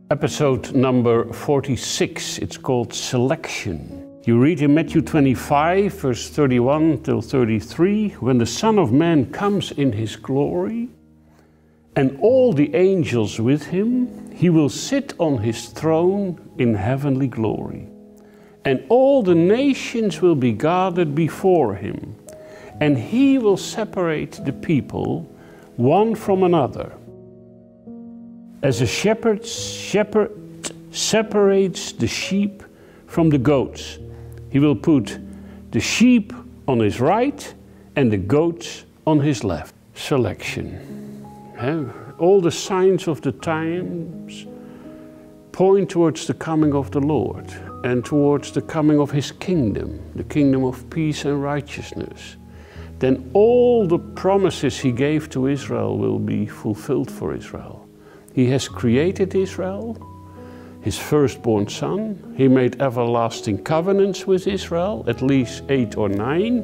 Episode number 46, it's called Selection. You read in Matthew 25, verse 31 till 33, when the Son of Man comes in his glory, and all the angels with him, he will sit on his throne in heavenly glory. And all the nations will be gathered before him, and he will separate the people one from another. As a shepherd separates the sheep from the goats, he will put the sheep on his right and the goats on his left. Selection. All the signs of the times point towards the coming of the Lord and towards the coming of his kingdom, the kingdom of peace and righteousness. Then all the promises he gave to Israel will be fulfilled for Israel. He has created Israel, his firstborn son. He made everlasting covenants with Israel, at least 8 or 9.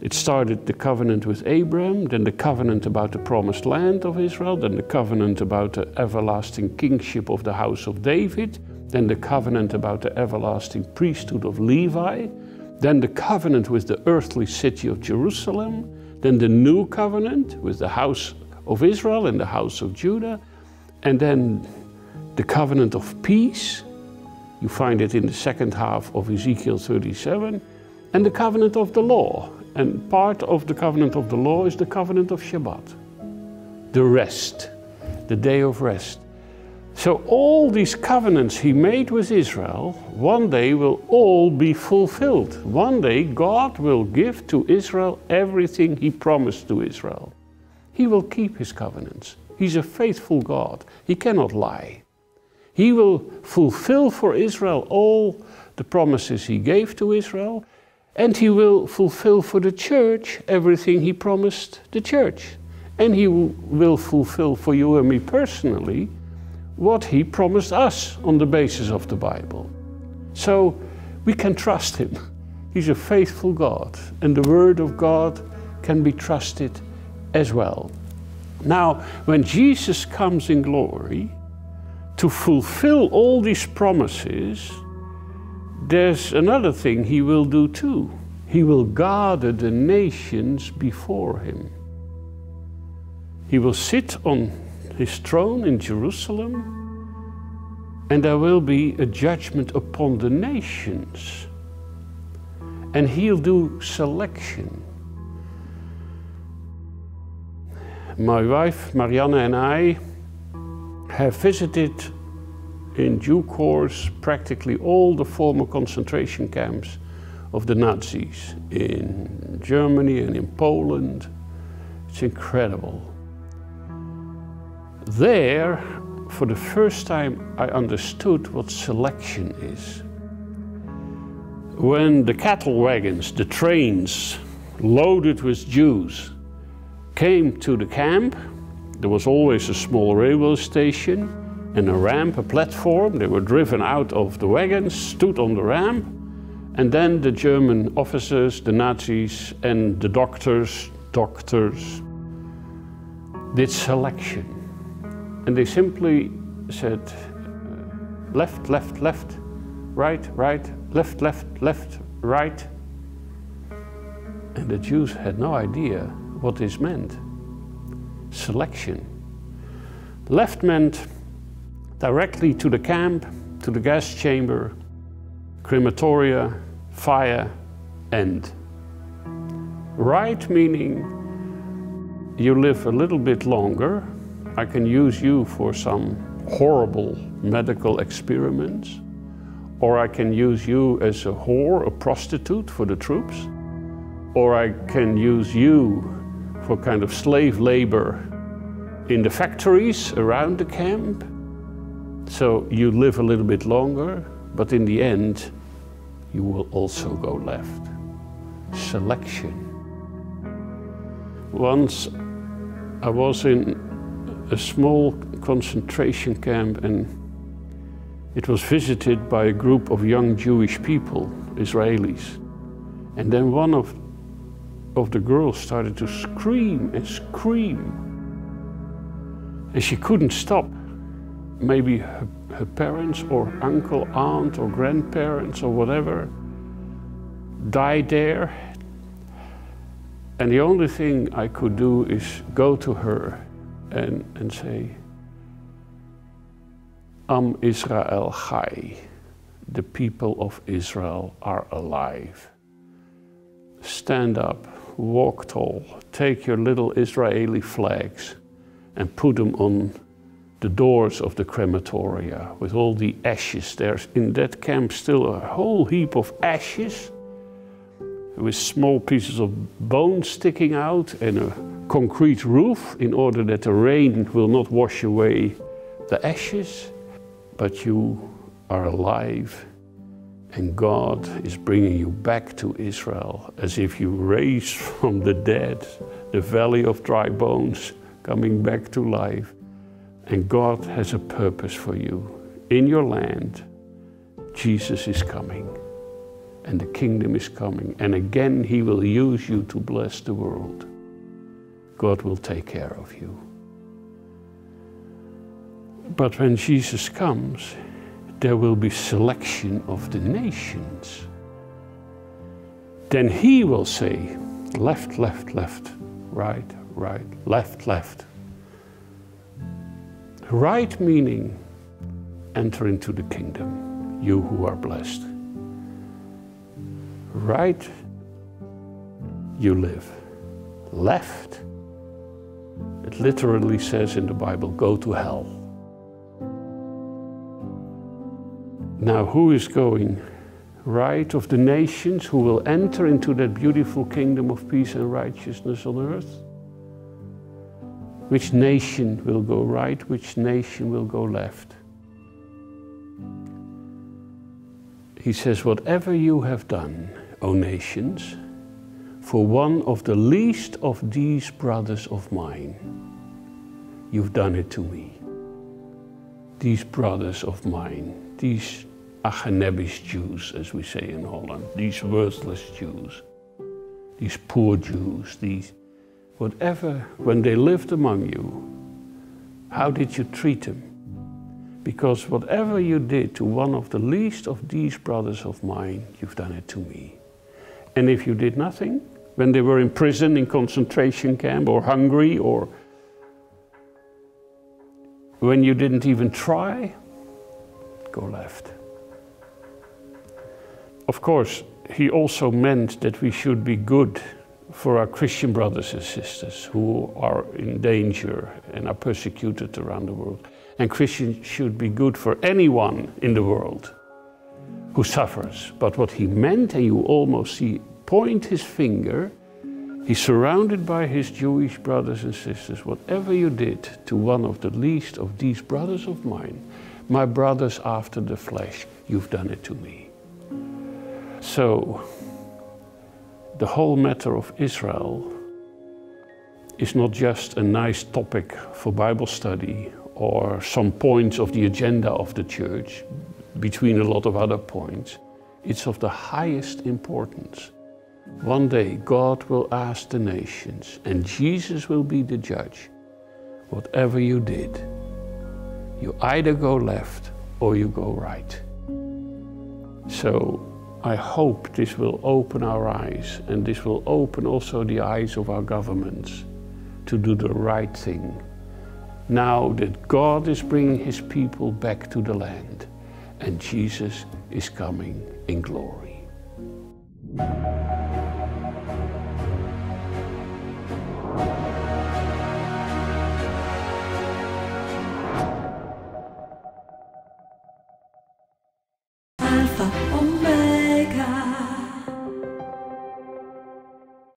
It started the covenant with Abraham, then the covenant about the promised land of Israel, then the covenant about the everlasting kingship of the house of David, then the covenant about the everlasting priesthood of Levi, then the covenant with the earthly city of Jerusalem, then the new covenant with the house of Israel and the house of Judah, and then the covenant of peace. You find it in the second half of Ezekiel 37, and the covenant of the law. And part of the covenant of the law is the covenant of Shabbat, the rest, the day of rest. So all these covenants he made with Israel, one day will all be fulfilled. One day God will give to Israel everything he promised to Israel. He will keep his covenants. He's a faithful God. He cannot lie. He will fulfill for Israel all the promises he gave to Israel, and he will fulfill for the church everything he promised the church. And he will fulfill for you and me personally what he promised us on the basis of the Bible. So we can trust him. He's a faithful God, and the word of God can be trusted as well. Now, when Jesus comes in glory to fulfill all these promises, there's another thing he will do too. He will gather the nations before him. He will sit on his throne in Jerusalem, and there will be a judgment upon the nations. And he'll do selection. My wife, Marianne, and I have visited in due course practically all the former concentration camps of the Nazis in Germany and in Poland. It's incredible. There, for the first time, I understood what selection is. When the cattle wagons, the trains loaded with Jews, came to the camp, there was always a small railway station and a ramp, a platform. They were driven out of the wagons, stood on the ramp, and then the German officers, the Nazis, and the doctors did selection. And they simply said, left, left, left, right, right, left, left, left, right. And the Jews had no idea what this meant. Selection. Left meant directly to the camp, to the gas chamber, crematoria, fire, end. Right meaning you live a little bit longer. I can use you for some horrible medical experiments, or I can use you as a whore, a prostitute for the troops, or I can use you for kind of slave labor in the factories around the camp, So you live a little bit longer, but in the end, you will also go left. Selection. Once I was in a small concentration camp, and it was visited by a group of young Jewish people, Israelis. And then one of the girls started to scream and scream. And she couldn't stop. Maybe her parents or uncle, aunt or grandparents or whatever died there. And the only thing I could do is go to her and say, Am Israel Chai, the people of Israel are alive. Stand up, walk tall, take your little Israeli flags and put them on the doors of the crematoria with all the ashes. There's in that camp still a whole heap of ashes with small pieces of bone sticking out and a concrete roof in order that the rain will not wash away the ashes. But you are alive and God is bringing you back to Israel as if you raised from the dead, the valley of dry bones, coming back to life. And God has a purpose for you. In your land, Jesus is coming and the kingdom is coming. And again, He will use you to bless the world. God will take care of you. But when Jesus comes, there will be selection of the nations. Then He will say, left, left, left, right, right, left, left. Right meaning, enter into the kingdom, you who are blessed. Right, you live. Left, it literally says in the Bible, go to hell. Now, who is going right of the nations, who will enter into that beautiful kingdom of peace and righteousness on earth? Which nation will go right? Which nation will go left? He says, whatever you have done, O nations, for one of the least of these brothers of mine, you've done it to me. These brothers of mine, these Achenebisch Jews, as we say in Holland, these worthless Jews, these poor Jews, these whatever, when they lived among you, how did you treat them? Because whatever you did to one of the least of these brothers of mine, you've done it to me. And if you did nothing, when they were in prison, in concentration camp, or hungry, or when you didn't even try, go left. Of course, He also meant that we should be good for our Christian brothers and sisters who are in danger and are persecuted around the world. And Christians should be good for anyone in the world who suffers. But what He meant, and you almost see, point His finger, He's surrounded by His Jewish brothers and sisters. Whatever you did to one of the least of these brothers of mine, my brothers after the flesh, you've done it to me. So, the whole matter of Israel is not just a nice topic for Bible study or some points of the agenda of the church between a lot of other points. It's of the highest importance. One day God will ask the nations and Jesus will be the judge. Whatever you did, you either go left or you go right. So I hope this will open our eyes, and this will open also the eyes of our governments to do the right thing. Now that God is bringing His people back to the land and Jesus is coming in glory.